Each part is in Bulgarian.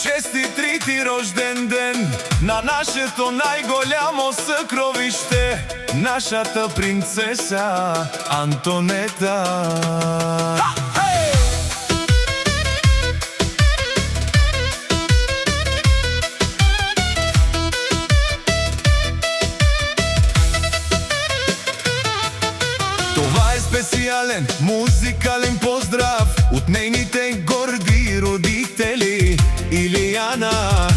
Честит ти рожден ден на нашето най-голямо съкровище, нашата принцеса Антонета. Това е специален музикален поздрав от нейните горди родители Илияна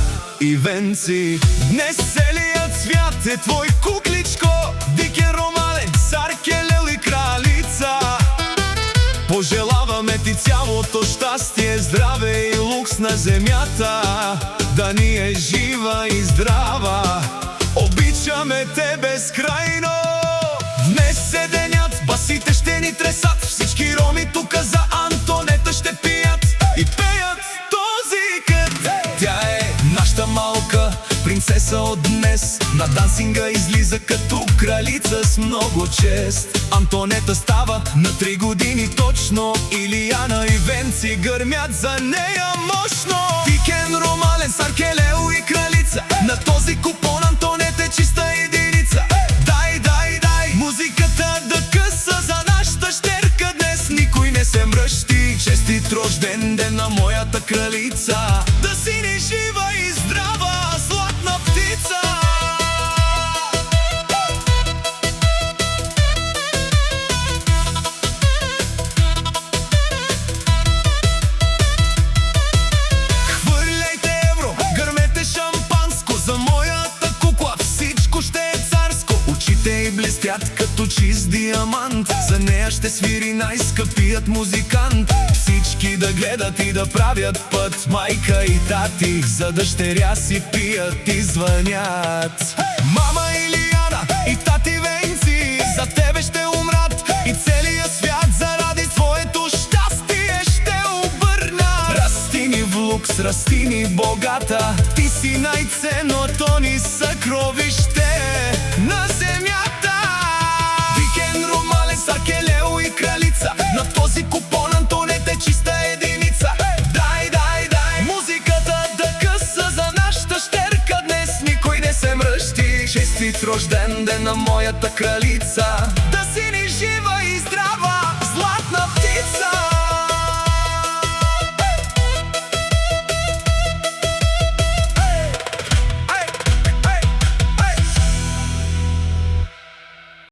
и Венци. Днес целият свят е твой кукличко, дикен ромален, Саркелел и кралица. Пожелаваме ти цялото щастие, здраве и лукс на земята, да ни е жива и здрава. Обичаме те безкрайно. Днес е денят, басите ще ни тресат, всички роми тука за Антонета ще пият и пеят този кът. Тя е нашата малка принцеса от днес, на дансинга излиза като кралица с много чест. Антонета става на 3 години точно, Илияна и Венци гърмят за нея мощно. Дикен ромален, Саркелел и кралица, на този купон Антонета е чиста единица. Музиката да къса за нашата щерка, днес никой не се мръщи. Честит рожден ден на моята кралица, да си ни жива и здрава, златна птица. Хвърляйте евро, гърмете шампанско, за моята кукла всичко ще е царско. Очите й блестят като чист диамант, за нея ще свири най-скъпият музикант. Всички да гледат и да правят път, майка и тати за дъщеря си пият и звънят. Мама Илияна и тати Венци за тебе ще умрат, и целият свят заради твоето щастие ще обърнат. Расти ни в лукс, расти ни богата, ти си най-ценното ни съкровище на земята. Дикен ромален, Саркелел и кралица, на този купон Антонета е чиста единица. Дай музиката да къса за нашата щерка, днес никой не се мръщи. Честит рожден ден на моята кралица.